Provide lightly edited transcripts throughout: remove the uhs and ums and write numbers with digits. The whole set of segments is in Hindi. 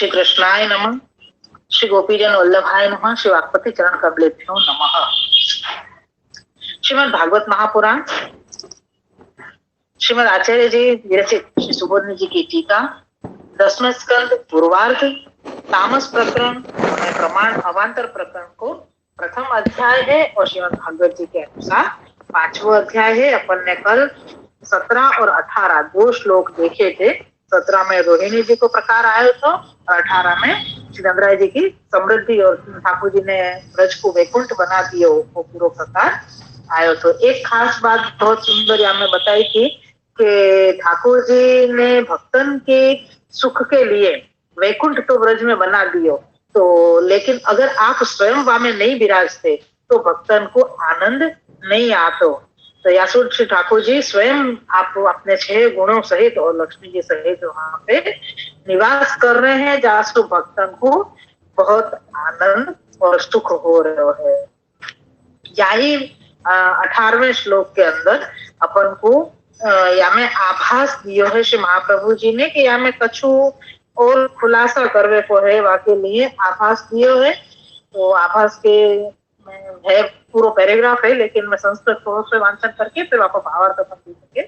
श्री कृष्णाय नमः। श्री गोपीजन वल्लभाय नमः। श्री वाक्पति चरण कमलेभ्यो नमः। श्रीमद् भागवत महापुराण श्रीमद् आचार्य जी विरचित श्री सुबोधन जी की टीका 10वें स्कंद पूर्वार्ध तामस प्रकरण प्रमाण अवांतर प्रकरण को प्रथम अध्याय है और श्रीमद् भागवत जी के अनुसार 5वां अध्याय है। अपन ने कल 17 और 18 दो श्लोक देखे थे। 17 में रोहिणी जी को प्रकार आयो था और 18 में श्री गंगराय जी की समृद्धि और ठाकुर जी ने ब्रज को वैकुंठ बना दिया वो पूरा प्रकार आयो। तो एक खास बात बहुत सुंदर यहाँ में बताई थी कि ठाकुर जी ने भक्तन के सुख के लिए वैकुंठ तो ब्रज में बना दियो, तो लेकिन अगर आप स्वयं वहां में नहीं विराजते तो भक्तन को आनंद नहीं आतो। तो यासुद श्री ठाकुर जी स्वयं आप अपने 6 गुणों सहित और लक्ष्मी जी सहित वहां पे निवास कर रहे हैं, जहाँ से भक्तन को बहुत आनंद और सुख हो रहे है। यही 18वें श्लोक के अंदर अपन को या में आभास दियो है श्री महाप्रभु जी ने कि या में कछु और खुलासा करवे को है, वाके लिए आभास दियो है। तो आभास के है पूरा पैराग्राफ है, लेकिन मैं संस्कृत से वांचन करके फिर आपको भावार्थ दे सके।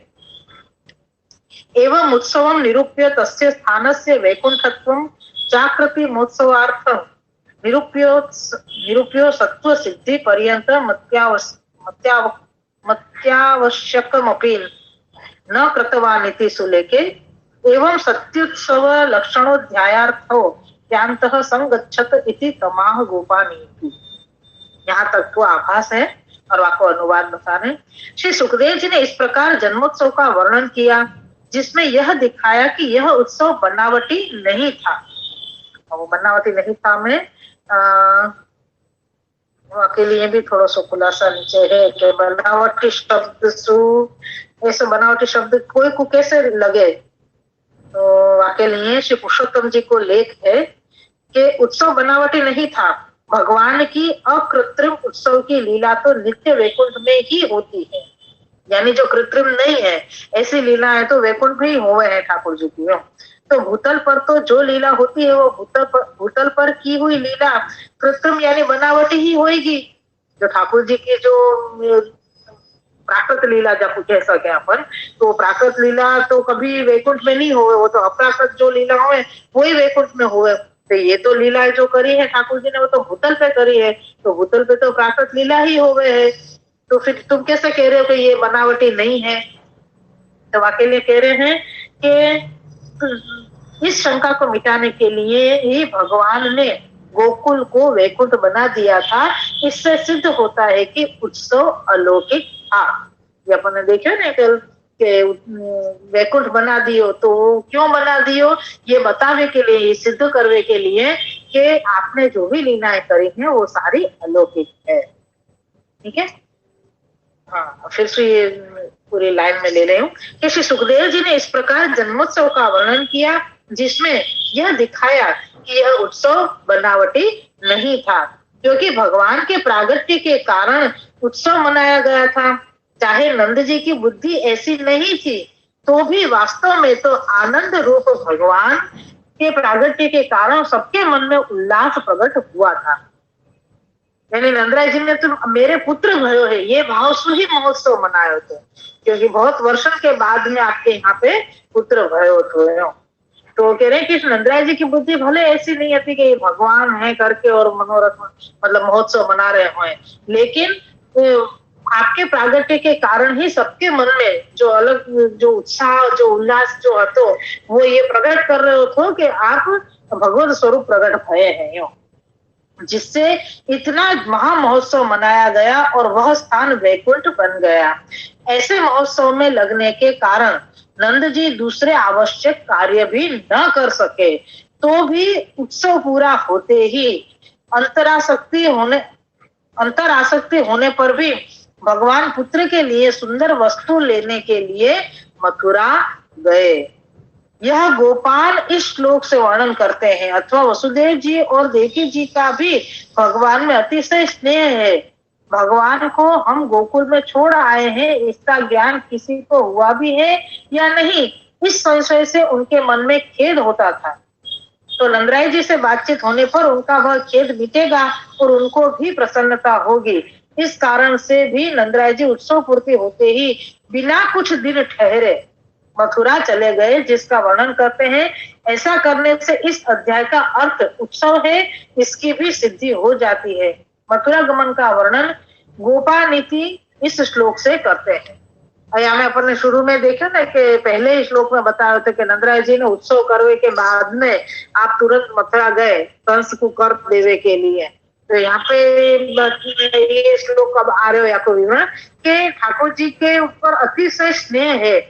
एवं उत्सवम निरूप्य तस्य स्थानस्य वैकुंठत्वं जागृति महोत्सवार्थ निरूप्यो सत्व सिद्धि पर्यंत मत्यावश्यकमपि न कृतवानिति सुलेखे एवं सत्युत्सव लक्षणोध्यायार्थो त्यांतः संगच्छत इति तमाह गोपानीति। यहाँ तक तो आभास है और आपको अनुवाद बता रहे। श्री सुखदेव जी ने इस प्रकार जन्मोत्सव का वर्णन किया जिसमें यह दिखाया कि यह उत्सव बनावटी नहीं था। वो बनावटी नहीं था में के लिए भी थोड़ा सा खुलासा नीचे है कि बनावटी शब्द ऐसे बनावटी शब्द कोई को कैसे लगे, तो वाके लिए श्री पुरुषोत्तम जी को लेख है कि उत्सव बनावटी नहीं था। भगवान की अकृत्रिम उत्सव की लीला तो नित्य वैकुंठ में ही होती है, यानी जो कृत्रिम नहीं है ऐसी लीला है तो वैकुंठ में ही हुए हैं ठाकुर जी की। तो भूतल पर तो जो लीला होती है वो भूतल पर की हुई लीला कृत्रिम यानी बनावटी ही होगी। जो ठाकुर जी की जो प्राकृत लीला जब कह सके अपन, तो प्राकृत लीला तो कभी वैकुंठ में नहीं हुए, वो तो अप्राकृत जो लीला हुए वही वैकुंठ में हुए। तो ये तो लीला जो करी है ठाकुर जी ने वो तो भूतल पे करी है, तो भूतल पे तो प्राकृत लीला ही हो गए है। तो फिर तुम कैसे कह रहे हो कि ये बनावटी नहीं है? तो वाकई लिए कह रहे हैं कि इस शंका को मिटाने के लिए ही भगवान ने गोकुल को वैकुंठ बना दिया था। इससे सिद्ध होता है कि उत्सव अलौकिक था। ये अपन ने देखे ना के वैकुंठ बना दियो, तो क्यों बना दियो ये बताने के लिए, ये सिद्ध करने के लिए कि आपने जो भी लीलाएं करी हैं वो सारी अलौकिक है। ठीक है, हाँ फिर से ये पूरी लाइन में ले रही हूँ कि श्री सुखदेव जी ने इस प्रकार जन्मोत्सव का वर्णन किया जिसमें यह दिखाया कि यह उत्सव बनावटी नहीं था, क्योंकि भगवान के प्रागट्य के कारण उत्सव मनाया गया था। चाहे नंद जी की बुद्धि ऐसी नहीं थी तो भी वास्तव में तो आनंद रूप भगवान के प्रागट्य के कारण सबके मन में उल्लास प्रकट हुआ था। यानी नंदराय जी ने तो मेरे पुत्र भयो है ये भाव से ही महोत्सव मनायो थे, क्योंकि बहुत वर्षों के बाद में आपके यहाँ पे पुत्र भयो थे। तो कह रहे कि नंदराय जी की बुद्धि भले ऐसी नहीं होती कि भगवान है करके और मनोरथ मतलब महोत्सव मना रहे हुए, लेकिन आपके प्रागट्य के कारण ही सबके मन में जो अलग जो उत्साह जो उल्लास जो हतो वो ये प्रकट कर रहे हो कि आप भगवत स्वरूप प्रकट भये हैं यो, जिससे इतना महा महोत्सव मनाया गया और वह स्थान वैकुंठ बन गया। ऐसे महोत्सव में लगने के कारण नंद जी दूसरे आवश्यक कार्य भी न कर सके, तो भी उत्सव पूरा होते ही अंतरासक्ति होने पर भी भगवान पुत्र के लिए सुंदर वस्तु लेने के लिए मथुरा गए। यह गोपाल इस श्लोक से वर्णन करते हैं। अथवा वसुदेव जी और देवकी जी का भी भगवान में अतिशय स्नेह है। भगवान को हम गोकुल में छोड़ आए हैं इसका ज्ञान किसी को हुआ भी है या नहीं, इस संशय से उनके मन में खेद होता था। तो नंदराय जी से बातचीत होने पर उनका वह खेद मिटेगा और उनको भी प्रसन्नता होगी। इस कारण से भी नंदराय जी उत्सव पूर्ति होते ही बिना कुछ दिन ठहरे मथुरा चले गए, जिसका वर्णन करते हैं। ऐसा करने से इस अध्याय का अर्थ उत्सव है, इसकी भी सिद्धि हो जाती है। मथुरा गमन का वर्णन गोपानीति इस श्लोक से करते हैं। यहाँ में अपन ने शुरू में देखा ना कि पहले ही श्लोक में बताया था कि नंदराय जी ने उत्सव करवे के बाद में आप तुरंत मथुरा गए कंस को कर देवे के लिए। तो यहाँ पे ये श्लोक अब आ रहे हो या को विवरण कि ठाकुर जी के ऊपर अतिशय स्नेह है,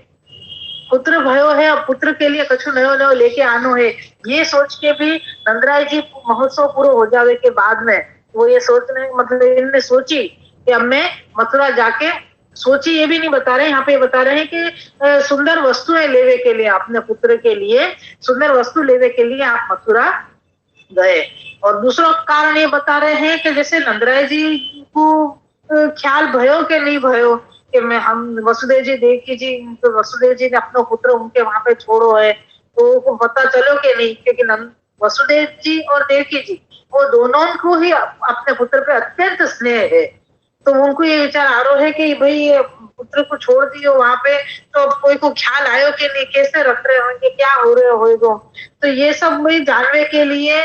पुत्र भयो है और पुत्र के लिए कछु नयो नयो लेके आनो है, ये सोच के भी नंदराय जी महोत्सव पूरा हो जावे के बाद में वो ये सोचने मतलब इनने सोची कि अब मैं मथुरा जाके सोची, ये भी नहीं बता रहे, यहाँ पे बता रहे हैं कि सुंदर वस्तुएं लेवे के लिए अपने पुत्र के लिए सुंदर वस्तु लेवे के लिए आप मथुरा गए। और दूसरा कारण ये बता रहे हैं कि जैसे नंदराय जी को ख्याल भयो के नहीं भयो कि मैं हम वसुदेव जी देवकी जी, तो वसुदेव जी ने अपना पुत्र उनके वहां पे छोड़ो है, तो पता चलो कि नहीं, क्योंकि वसुदेव जी और देवकी जी वो दोनों को ही अपने पुत्र पे अत्यंत स्नेह है। तो उनको ये विचार आ रहा है कि भाई पुत्र को छोड़ दियो वहां पे, तो कोई को ख्याल आयो कि नहीं, कैसे रख रहे होंगे, क्या हो रहे होएगो। तो ये सब भाई जानने के लिए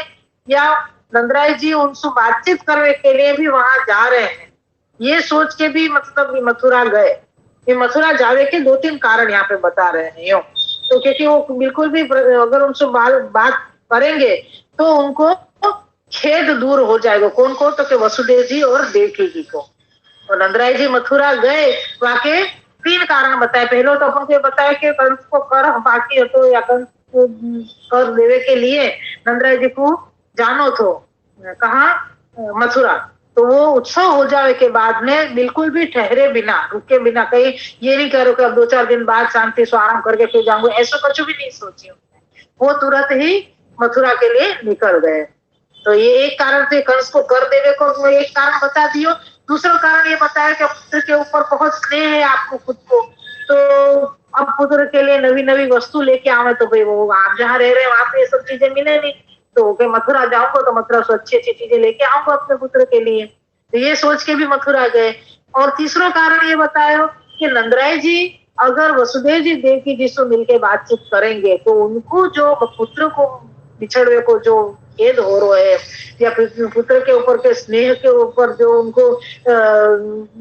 या नंदराय जी उनसे बातचीत करने के लिए भी वहां जा रहे हैं, ये सोच के भी मतलब मथुरा गए। ये मथुरा जावे के 2-3 कारण यहाँ पे बता रहे हैं यो। तो क्योंकि वो बिल्कुल भी अगर उनसे बात करेंगे तो उनको खेद दूर हो जाएगा। कौन को? तो के वसुदेव जी और देवकी जी को। और नंदराय जी मथुरा गए, वहां के 3 कारण बताए। पहले तो अपन को बताया कि कंस को कर बाकी तो या कंस को कर देवे के लिए नंदराय जी को जानो थो कहा मथुरा। तो वो उत्सव हो जावे के बाद में बिल्कुल भी ठहरे बिना रुके बिना, कहीं ये नहीं करो कि अब 2-4 दिन बाद शांति से आराम करके फिर जाऊंगा, ऐसा कुछ भी नहीं सोची। वो तुरंत ही मथुरा के लिए निकल गए। तो ये एक कारण से कंस को कर देवे को एक कारण बता दियो। दूसरा कारण ये बताया कि पुत्र के ऊपर बहुत स्नेह है आपको खुद को, तो अब पुत्र के लिए नवी नवी वस्तु लेके आवे, तो भाई वो आप जहाँ रह रहे हैं वहां पे ये सब चीजें मिले नहीं, तो मथुरा जाऊंगा तो मथुरा से अच्छी अच्छी चीजें लेके आऊंगा अपने पुत्र के लिए। तो ये सोच के भी मथुरा गए। और तीसरा कारण ये बताया कि नंदराय जी अगर वसुदेव जी देवकी जी से मिलकर बातचीत करेंगे तो उनको जो पुत्र को बिछड़वे को जो खेद हो रहा है या पुत्र के ऊपर के स्नेह के ऊपर जो उनको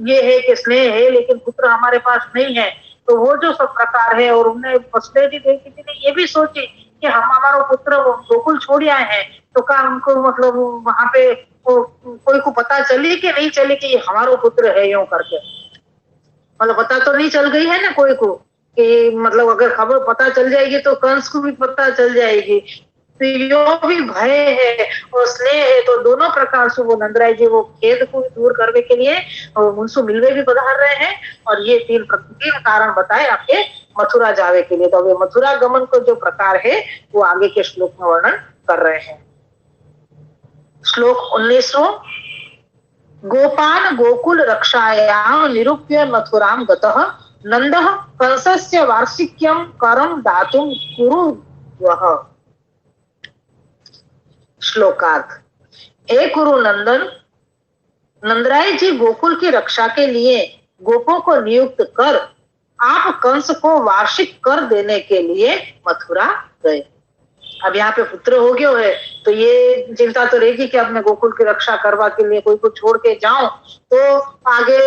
ये है कि स्नेह है लेकिन पुत्र हमारे पास नहीं है, तो वो जो सब प्रकार है। और उन्हें वसुदेव जी देवकी जी ने ये भी सोची कि हम हमारा पुत्र गोकुल छोड़ आए हैं, तो क्या उनको मतलब वहां पे कोई को पता चली कि नहीं चली कि ये हमारा पुत्र है, यूं करके मतलब पता तो नहीं चल गई है ना कोई को कि मतलब अगर खबर पता चल जाएगी तो कंस को भी पता चल जाएगी। तो यो भी भय है और स्नेह है, तो दोनों प्रकार से वो नंदराय जी वो खेद को दूर करने के लिए उनसे मिलवे भी पधार रहे हैं। और ये 3 कारण बताए आपके मथुरा जावे के लिए। तो वे मथुरा गमन को जो प्रकार है वो आगे के श्लोक में वर्णन कर रहे हैं। श्लोक 19वां। गोपान गोकुल रक्षायां निरूप्य मथुरां गतः नंदः कंसस्य वार्षिक्यं करं दातुं कुरुवः। श्लोकार्थ। हे कुरु नंदन, नंदराय जी गोकुल की रक्षा के लिए गोपों को नियुक्त कर आप कंस को वार्षिक कर देने के लिए मथुरा गए। अब यहाँ पे पुत्र हो गया है तो ये चिंता तो रहेगी कि अब मैं गोकुल की रक्षा करवा के लिए कोई को छोड़ के जाऊं तो आगे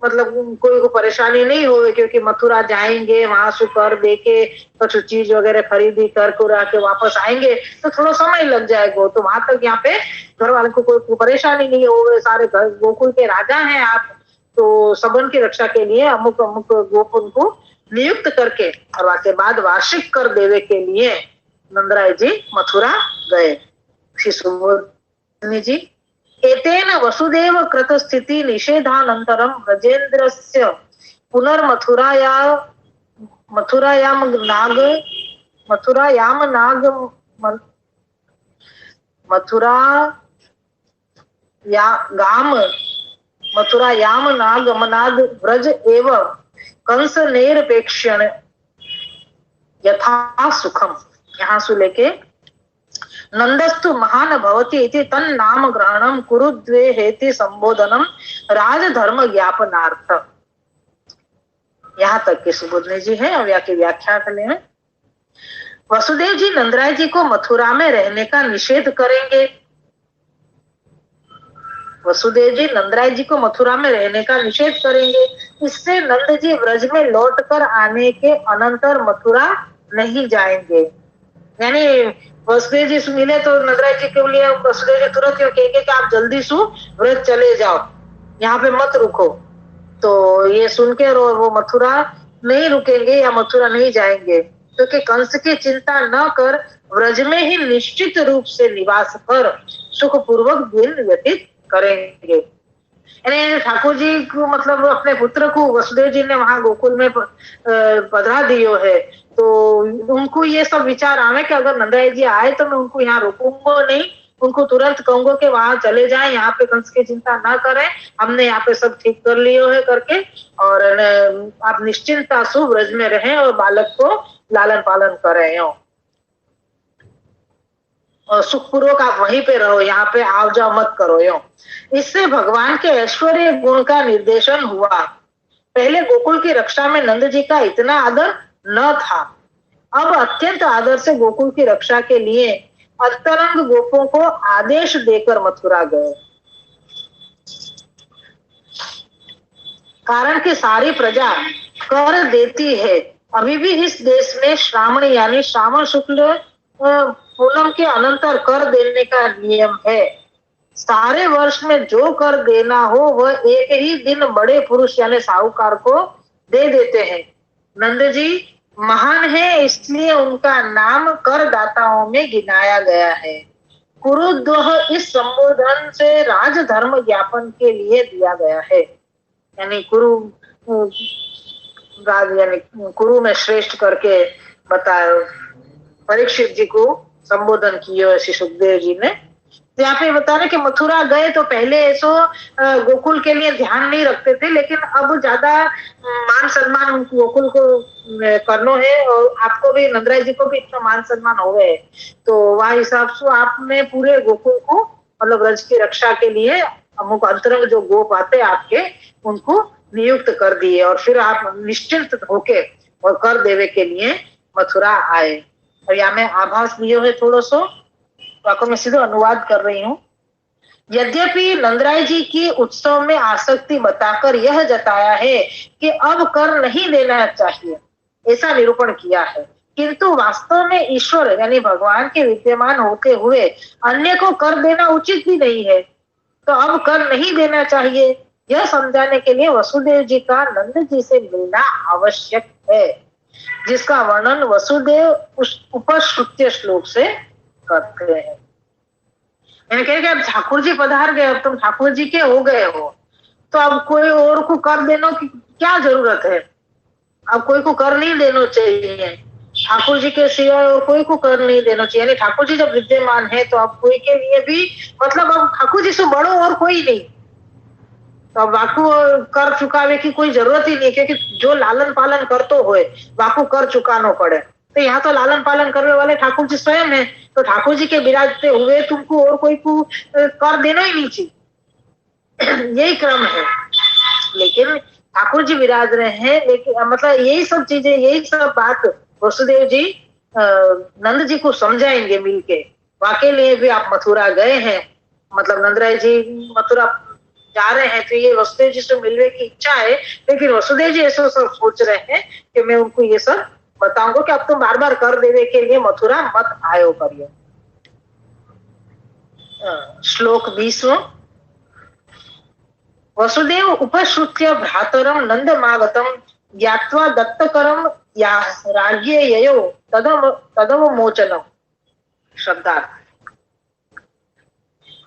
मतलब कोई को परेशानी नहीं होगी, क्योंकि मथुरा जाएंगे वहां से कर देके कुछ चीज वगैरह खरीदी कर के वापस आएंगे तो थोड़ा समय लग जाएगा। तो वहां तक यहाँ पे घर वालों को कोई परेशानी नहीं होगी, सारे घर गोकुल के राजा हैं आप, तो सबन की रक्षा के लिए अमुक अमुक गोकुल को नियुक्त करके और के बाद वार्षिक कर देवे के लिए नंदराय जी मथुरा गए। जी एतेन वसुदेव कृत स्थिति निषेधानंतरम ब्रजेन्द्रस्य मथुरायाम नागमनाद ब्रज एव कंस निरपेक्षण यथा सुखम। यहाँ से लेके नंदस्तु महान भवति इति तन् नाम ग्रहणम कुरुद्वे हेति संबोधनम राजधर्म ज्ञापनार्थ। यहाँ तक के सुबोधने जी है। अब की व्याख्या कर लें। वसुदेव जी नंदराय जी को मथुरा में रहने का निषेध करेंगे। वसुदेव जी नंदराय जी को मथुरा में रहने का निषेध करेंगे। इससे नंद जी व्रज में लौटकर आने के अनंतर मथुरा नहीं जाएंगे। यानी वसुदेव जी से मिले तो नंदराय जी के लिए वसुदेव जी तुरंत ये कहेंगे कि आप जल्दी से व्रज चले जाओ, यहाँ पे मत रुको। तो ये सुनकर वो मथुरा नहीं रुकेंगे या मथुरा नहीं जाएंगे, क्योंकि कंस की चिंता न कर व्रज में ही निश्चित रूप से निवास कर सुखपूर्वक दिन व्यतीत करेंगे। यानी ठाकुर जी को मतलब अपने पुत्र को वसुदेव जी ने वहां गोकुल में पधरा दियो है, तो उनको ये सब विचार आवे कि अगर नंदराय जी आए तो मैं उनको यहाँ रोकूंगा नहीं, उनको तुरंत कहूंगा कि वहां चले जाएं, यहाँ पे कंस की चिंता ना करें, हमने यहाँ पे सब ठीक कर लियो है करके, और आप निश्चिंता से व्रज में रहें और बालक को लालन पालन करें और सुखपूर्वक आप वहीं पे रहो, यहाँ पे आओ जाओ मत करो यो। इससे भगवान के ऐश्वर्य गुण का निर्देशन हुआ। पहले गोकुल की रक्षा में नंद जी का इतना आदर न था, अब अत्यंत आदर से गोकुल की रक्षा के लिए अंतरंग गोपों को आदेश देकर मथुरा गए। कारण कि सारी प्रजा कर देती है। अभी भी इस देश में श्रावण यानी श्रावण शुक्ल पूनम के अनंतर कर देने का नियम है। सारे वर्ष में जो कर देना हो वह एक ही दिन बड़े पुरुष यानी साहूकार को दे देते हैं। नंद जी महान है, इसलिए उनका नाम करदाताओं में गिनाया गया है। कुरुद्वह इस संबोधन से राजधर्म ज्ञापन के लिए दिया गया है। यानी कुरु यानी कुरु में श्रेष्ठ करके बताया, परीक्षित जी को संबोधन किया श्री सुखदेव जी ने। यहाँ पे बता रहे कि मथुरा गए तो पहले ऐसो गोकुल के लिए ध्यान नहीं रखते थे, लेकिन अब ज्यादा मान सम्मान उनको गोकुल को करनो है, और आपको भी नंदराय जी को भी इतना मान सम्मान हो गए, तो वह हिसाब से आपने पूरे गोकुल को मतलब ब्रज की रक्षा के लिए अमुक अंतरंग जो गोप आते आपके उनको नियुक्त कर दिए, और फिर आप निश्चिंत होके और कर देवे के लिए मथुरा आए। और यहाँ में आभास दियो है थोड़ा सो, तो आपको मैं सीधे अनुवाद कर रही हूँ। यद्यपि नंदराय जी की उत्सव में आसक्ति बताकर यह जताया है कि अब कर नहीं देना चाहिए, ऐसा निरूपण किया है, किंतु वास्तव में ईश्वर यानी भगवान के विद्यमान होते हुए अन्य को कर देना उचित भी नहीं है, तो अब कर नहीं देना चाहिए, यह समझाने के लिए वसुदेव जी का नंद जी से मिलना आवश्यक है, जिसका वर्णन वसुदेव उस उपश्रुत्य श्लोक से करते हैं। कहेंगे अब ठाकुर जी पधार गए, अब तुम ठाकुर जी के हो गए हो, तो अब कोई और को कर देने की क्या जरूरत है? अब कोई को कर नहीं देना चाहिए, ठाकुर जी के सिवाय और कोई को कर नहीं देना चाहिए। यानी ठाकुर जी जब विद्यमान है तो अब कोई के लिए भी मतलब अब ठाकुर जी से बड़ो और कोई नहीं, तो अब वाकू कर चुकावे की कोई जरूरत ही नहीं, क्योंकि जो लालन पालन करतो होए वाकू कर चुकानो पड़े। तो यहाँ तो लालन पालन करने वाले ठाकुर जी स्वयं है, तो ठाकुर जी के विराजते हुए तुमको और कोई को कर देना ही नहीं चाहिए, यही क्रम है। लेकिन ठाकुर जी विराज रहे हैं, लेकिन मतलब यही सब चीजें, यही सब बात वसुदेव जी नंद जी को समझाएंगे मिलके। वाकई लिए भी आप मथुरा गए हैं, मतलब नंदराय जी मथुरा जा रहे हैं, तो ये वसुदेव जी से मिलने की इच्छा है, लेकिन वसुदेव जी ऐसा सब सोच रहे हैं कि मैं उनको ये सब बताऊंगा कि अब तुम बार बार कर देने के लिए मथुरा मत आयो करियो। श्लोक 20। वसुदेव उपश्रुत्य भ्रातरम नंदमागतम ज्ञात्वा दत्तकरम या राज्ञे ययो तदव मोचनम। शब्दार्थ,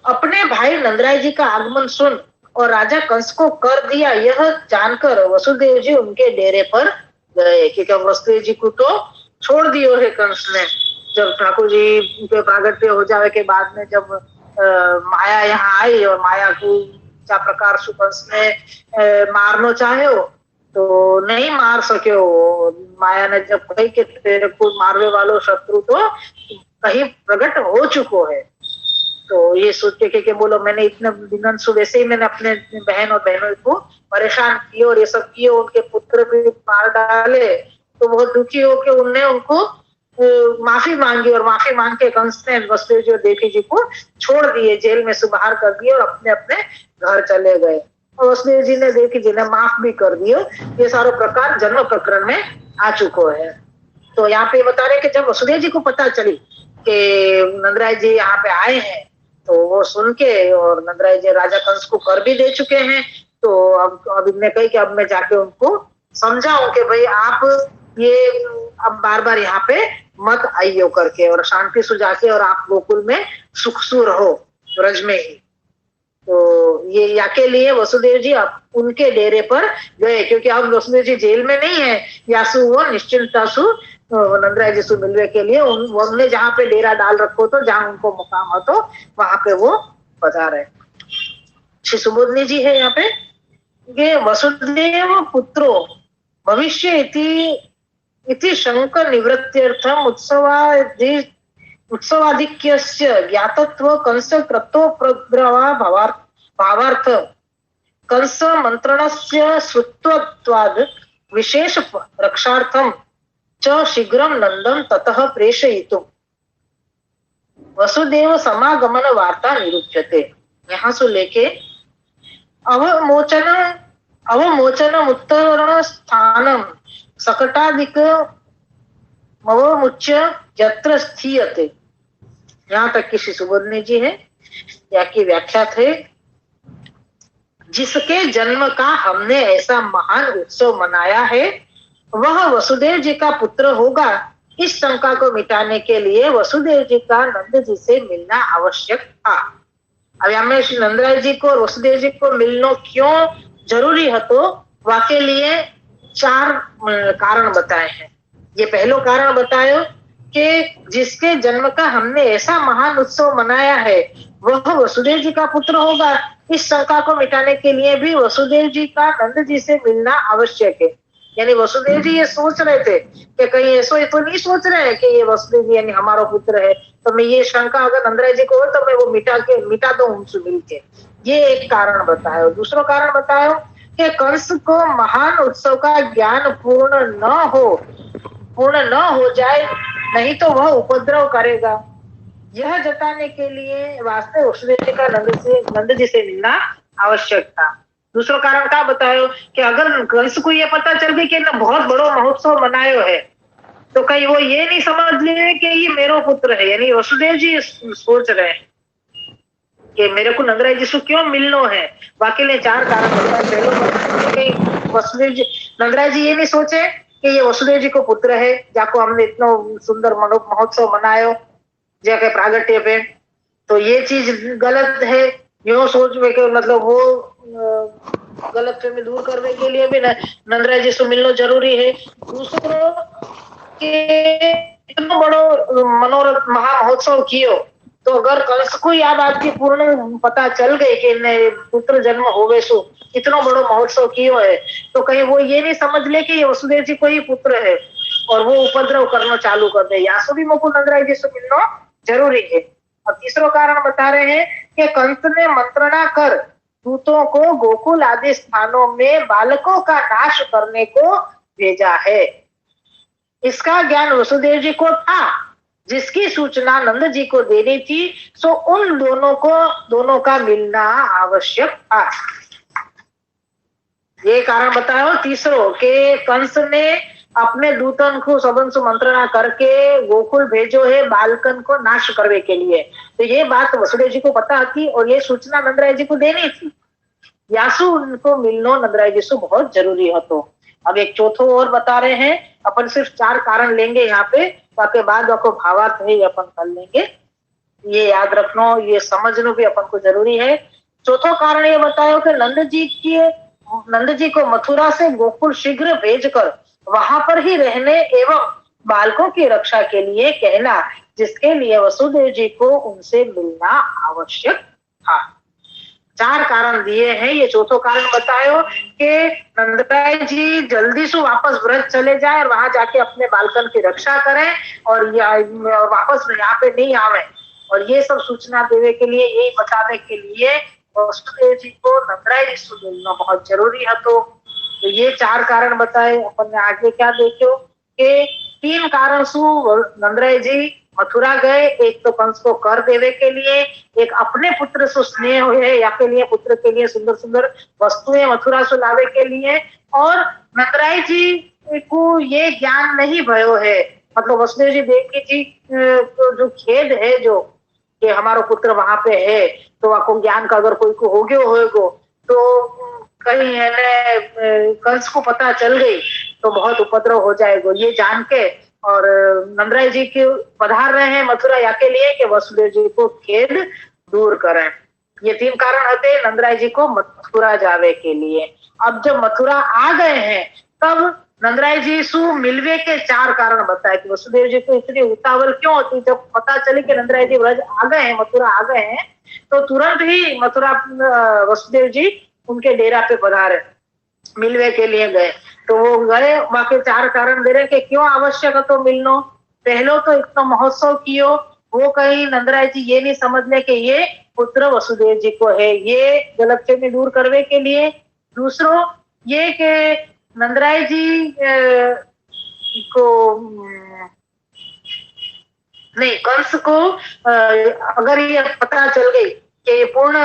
अपने भाई नंदराय जी का आगमन सुन और राजा कंस को कर दिया यह जानकर वसुदेव जी उनके डेरे पर गए, क्योंकि वसुदेव जी को तो छोड़ दियो है कंस ने। जब ठाकुर जी के प्रागट्य हो जावे के बाद में जब माया यहाँ आई और माया को क्या प्रकार से कंस ने मारना चाहे हो तो नहीं मार सके हो। माया ने जब कही कि तेरे को मारने वालों शत्रु तो कहीं प्रकट हो चुको है। तो ये सोच के बोलो मैंने इतने दिनों से वैसे ही मैंने अपने बहन और बहनों को परेशान किए और ये सब किए, उनके पुत्र भी मार डाले, तो बहुत दुखी होके उनने उनको माफी मांगी और माफी मांग के कंस ने वसुदेव जी और देवकी जी को छोड़ दिए, जेल में से बाहर कर दिए और अपने अपने घर चले गए। और वसुदेव जी ने देवकी जी ने माफ भी कर दिए। ये सारा प्रकार जन्म प्रकरण में आ चुको है। तो यहाँ पे बता रहे कि जब वसुदेव जी को पता चली कि नंदराय जी यहाँ पे आए हैं, तो वो सुन के और नंदराय जी राजा कंस को कर भी दे चुके हैं, तो अब इनने कही कि अब मैं जाके उनको समझाऊं कि भाई आप ये अब बार बार यहाँ पे मत आइयो करके, और शांति से जाके और आप गोकुल में सुख सु रहो ब्रज में ही। तो ये याके लिए वसुदेव जी उनके डेरे पर गए, क्योंकि अब वसुदेव जी जेल में नहीं है, यासु वो निश्चिंता सु नंदराय जी से मिलने के लिए उन्होंने जहाँ पे डेरा डाल रखो, तो जहाँ उनको मुकाम हो तो वहां पे वो बता रहे। श्री सुबोधनी जी है यहाँ पे, ये वसुदेव पुत्रो भविष्य इति शंकर निवृत्त्यर्थम उत्सवाधिक्यस्य ज्ञातत्व कंस क्रतोप्रग्रवा भावार्थ कंस मंत्रणस्य श्रुत्वत्वाद विशेष रक्षार्थम च शीघ्रम नंदन ततः प्रेषयितुम वसुदेव समागमन वार्ता निरूप्यते। यहाँ से लेके अवमोचन उत्तरण स्थानम सकटादिक अवमुच्य यत्र स्थीयते, यहाँ तक की श्री सुबोधनी जी है या की व्याख्या थे। जिसके जन्म का हमने ऐसा महान उत्सव मनाया है वह वसुदेव जी का पुत्र होगा, इस शंका को मिटाने के लिए वसुदेव जी का नंद जी से मिलना आवश्यक था। अब हमें श्री नंदराय जी को वसुदेव जी को मिलना क्यों जरूरी है, तो वाके लिए 4 कारण बताए हैं। ये पहलो कारण बतायो कि जिसके जन्म का हमने ऐसा महान उत्सव मनाया है वह वसुदेव जी का पुत्र होगा, इस शंका को मिटाने के लिए भी वसुदेव जी का नंद जी से मिलना आवश्यक है। यानी वसुदेव जी ये सोच रहे थे कि कहीं ऐसा तो नहीं सोच रहे हैं कि ये वसुदेव जी यानी हमारा पुत्र है, तो मैं ये शंका अगर नंदराय जी को हो तो मैं वो मिटा दूं उनसे मिलके। ये एक कारण बताया। दूसरा कारण बताया कि कंस को महान उत्सव का ज्ञान पूर्ण न हो जाए, नहीं तो वह उपद्रव करेगा। यह जताने के लिए वास्तव वसुदेव जी का नंद जी से मिलना आवश्यक था। दूसरा कारण क्या बतायो कि अगर कंस को ये पता चल गई कि बहुत बड़ो महोत्सव मनायो है, तो कहीं वो ये नहीं समझ ले कि ये मेरा पुत्र है। यानी वसुदेव जी सोच रहे हैं कि मेरे को नंदराय जी से क्यों मिलना है। बाकी ने 4 कारण बताए। वसुदेव जी नंदराय जी ये नहीं सोचे कि ये वसुदेव जी को पुत्र है, जाको हमने इतना सुंदर महोत्सव मनायो जाके प्रागट्य पे, तो ये चीज गलत है। यो सोच में कि मतलब वो गलत फहमी दूर करने के लिए भी नंदराय जी से मिलना जरूरी है। दूसरा कि इतना बड़ो मनोरथ महा महोत्सव कियो, तो अगर कंस को यह बात की पूर्ण पता चल गई कि पुत्र जन्म होवे सो इतना बड़ो महोत्सव कियो है, तो कहीं वो ये नहीं समझ ले कि ये वसुदेव जी को ही पुत्र है और वो उपद्रव करना चालू कर दे। यासु भी मुकुल नंदराय जी से मिलना जरूरी है। और तीसरा कारण बता रहे हैं कि कंस ने मंत्रणा कर दूतों को गोकुल आदि स्थानों में बालकों का नाश करने को भेजा है। इसका ज्ञान वसुदेव जी को था, जिसकी सूचना नंद जी को देनी थी, सो उन दोनों का मिलना आवश्यक था। ये कारण बताओ तीसरो कि कंस ने अपने दूतन को सबन से मंत्रणा करके गोकुल भेजो है बालकन को नाश करने के लिए। तो ये बात वसुदेव जी को पता थी और ये सूचना नंदराय जी को देनी थी। यासु उनको मिलनो नंदराय जी से बहुत जरूरी है। तो अब एक चौथो और बता रहे हैं। अपन सिर्फ 4 कारण लेंगे यहाँ पे, ताकि बाद आपको भावार्थ है अपन कर लेंगे। ये याद रखना, ये समझना भी अपन को जरूरी है। चौथो कारण ये बतायो कि नंद जी को मथुरा से गोकुल शीघ्र भेजकर वहां पर ही रहने एवं बालकों की रक्षा के लिए कहना, जिसके लिए वसुदेव जी को उनसे मिलना आवश्यक था। चार कारण दिए हैं। ये चौथो कारण बतायो कि नंदराय जी जल्दी से वापस व्रज चले जाए और वहां जाके अपने बालकन की रक्षा करें और वापस यहाँ पे नहीं आवे। और ये सब सूचना देने के लिए, यही बताने के लिए वसुदेव जी को नंदराय जी से मिलना बहुत जरूरी है। तो ये चार कारण बताए। अपन ने आगे क्या देखो कि तीन कारण सु नंदराय जी मथुरा गए। एक तो कंस को कर देने के लिए, एक अपने पुत्र से स्नेह हुए या के लिए पुत्र के लिए सुंदर सुंदर वस्तुएं मथुरा से लावे के लिए, और नंदराय जी को ये ज्ञान नहीं भयो है, मतलब वसुदेव जी देवकी जी को जो खेद है जो कि हमारा पुत्र वहां पे है, तो आपको ज्ञान का अगर कोई को हो गयो होएगो तो कहीं है कंस को पता चल गई तो बहुत उपद्रव हो जाएगा, ये जान के और नंदराय जी के पधार रहे हैं मथुरा या के लिए कि वसुदेव जी को खेद दूर करें। ये तीन कारण होते नंदराय जी को मथुरा जावे के लिए। अब जब मथुरा आ गए हैं तब नंदराय जी सु मिलवे के चार कारण बताए कि वसुदेव जी को इतनी उतावल क्यों होती। जब पता चली कि नंदराय जी व्रज आ गए हैं, मथुरा आ गए हैं, तो तुरंत ही मथुरा वसुदेव जी उनके डेरा पे पधारे, मिलवे के लिए गए। तो वो गए, बाकी चार कारण दे रहे कि क्यों आवश्यक है तो मिलनो। पहलो तो एक तो महोत्सव कियो, वो कहीं नंदराय जी ये नहीं समझ ले कि ये पुत्र वसुदेव जी को है, ये गलतफहमी दूर करने के लिए। दूसरो ये कि नंदराय जी को नहीं, कंस को अगर ये पता चल गई कि पूर्ण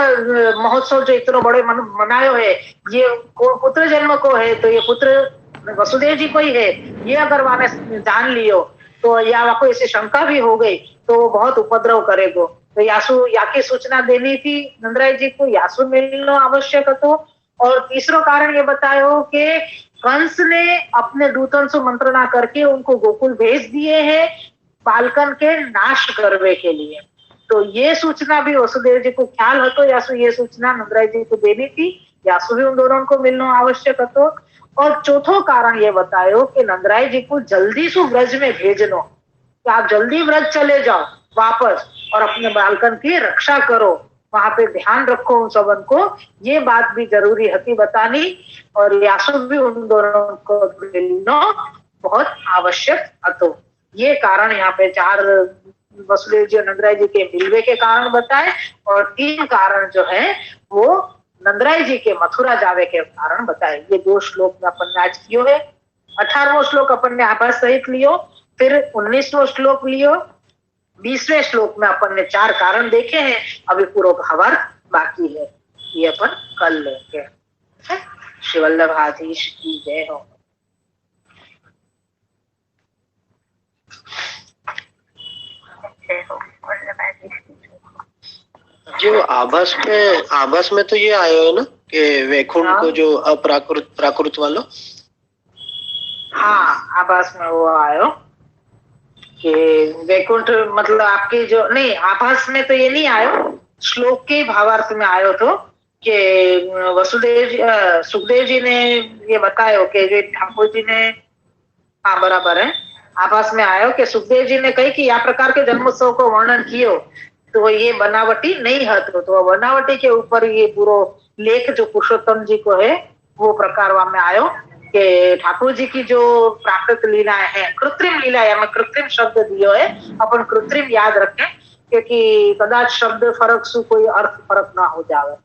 महोत्सव जो इतना बड़े मनायो है ये पुत्र जन्म को है, तो ये पुत्र वसुदेव जी को ही है, ये अगर वाने जान लियो तो या वाको ऐसी शंका भी हो गई तो वो बहुत उपद्रव करेगो। तो यासु या की सूचना देनी थी नंदराय जी को, यासु मिलना आवश्यक तो। और तीसरो कारण ये बतायो कि कंस ने अपने दूतन से मंत्रणा करके उनको गोकुल भेज दिए हैं बालकन के नाश करने के लिए। तो ये सूचना भी वसुदेव जी को ख्याल हो तो यासु ये सूचना नंदराय जी को देनी थी, यासु भी उन दोनों को मिलना आवश्यक हो। और चौथो कारण ये बतायो कि नंदराय जी को जल्दी से व्रज में भेजनो, कि आप जल्दी व्रज चले जाओ वापस और अपने बालकन की रक्षा करो, वहां पे ध्यान रखो उन सबन को, ये बात भी जरूरी हती बतानी। और यासु भी उन दोनों को मिलना बहुत आवश्यक हतो। ये कारण यहाँ पे चार वसुदेव जी और नंदराय जी के मिलवे के कारण बताए, और तीन कारण जो है वो नंदराय जी के मथुरा जावे के कारण बताए। ये दो श्लोक में अपन ने आज कियो है। 18वां श्लोक अपन ने आभास सहित लियो, फिर 19वां श्लोक लियो, 20वें श्लोक में अपन ने चार कारण देखे हैं, अभी पूरा भावार्थ बाकी है, ये अपन कल लेंगे। श्री वल्लभाधीश की जय हो। जो आभास में तो ये आयो है ना कि वैकुंठ को जो अप्राकृत प्राकृत वाला। हाँ, आभास में वो आयो कि वैकुंठ मतलब आपकी जो नहीं, आभास में तो ये नहीं आयो, श्लोक के भावार्थ में आयो तो कि वसुदेव सुखदेव जी ने ये बतायो कि जो ठाकुर जी ने, हाँ बराबर है, आभास में आयो कि सुखदेव जी ने कही कि या प्रकार के जन्मोत्सव को वर्णन कियो तो ये बनावटी नहीं है, तो बनावटी के ऊपर ये पूरा लेख जो पुरुषोत्तम जी को है वो प्रकार में आयो कि ठाकुर जी की जो प्राकृत लीलाएं हैं, कृत्रिम लीला, या मैं कृत्रिम शब्द दियो है, अपन कृत्रिम याद रखें क्योंकि कदाच शब्द फर्क से कोई अर्थ फर्क ना हो जावे।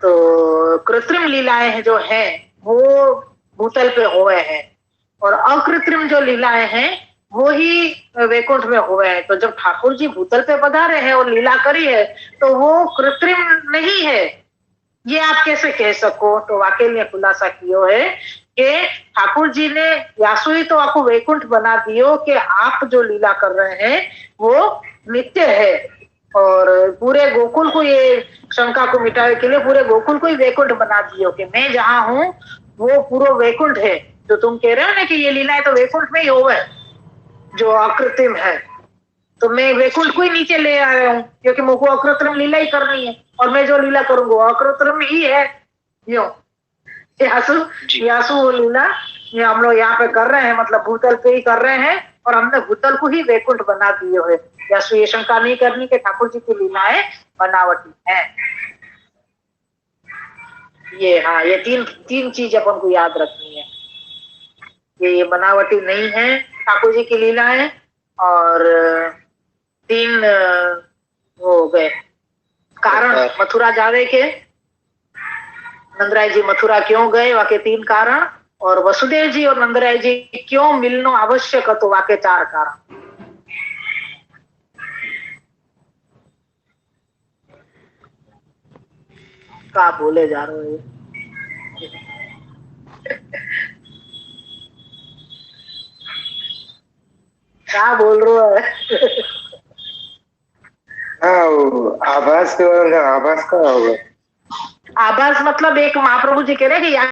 तो कृत्रिम लीलाएं जो है वो भूतल पे हुए हैं और अकृत्रिम जो लीलाएं हैं वो ही वैकुंठ में हुए हैं। तो जब ठाकुर जी भूतल पे पधारे हैं और लीला करी है तो वो कृत्रिम नहीं है, ये आप कैसे कह सको। तो वाकई में खुलासा किया है कि ठाकुर जी ने यासु ही तो आपको वैकुंठ बना दियो कि आप जो लीला कर रहे हैं वो नित्य है, और पूरे गोकुल को, ये शंका को मिटाने के लिए पूरे गोकुल को ही वैकुंठ बना दियो कि मैं जहां हूं वो पूरा वैकुंठ है। जो तुम कह रहे हो ना कि ये लीलाएं तो वैकुंठ में ही होवे जो अकृत्रिम है, तो मैं वैकुंठ को ही नीचे ले आया हूँ क्योंकि मुझको अकृत्रिम लीला ही करनी है और मैं जो लीला करूंगा अकृत्रिम ही है। यो यासु वो लीला ये हम लोग यहाँ पे कर रहे हैं, मतलब भूतल पे ही कर रहे हैं और हमने भूतल को ही वैकुंठ बना दिए है। यासु ये शंका नहीं करनी कि ठाकुर जी की लीलाएं बनावटी है। ये हाँ, ये तीन तीन चीज अपन को याद रखनी है। ये बनावटी नहीं है ठाकुर जी की लीलाएं, और तीन वो हो गए कारण मथुरा जावे के, नंदराय जी मथुरा क्यों गए वाके तीन कारण, और वसुदेव जी और नंदराय जी क्यों मिलनो आवश्यक હતો वाके चार कारण। का बोले जा रहे हो क्या बोल रहे हो हाँ वो आभास का होगा। आभास मतलब एक महाप्रभु जी कह रहे हैं कि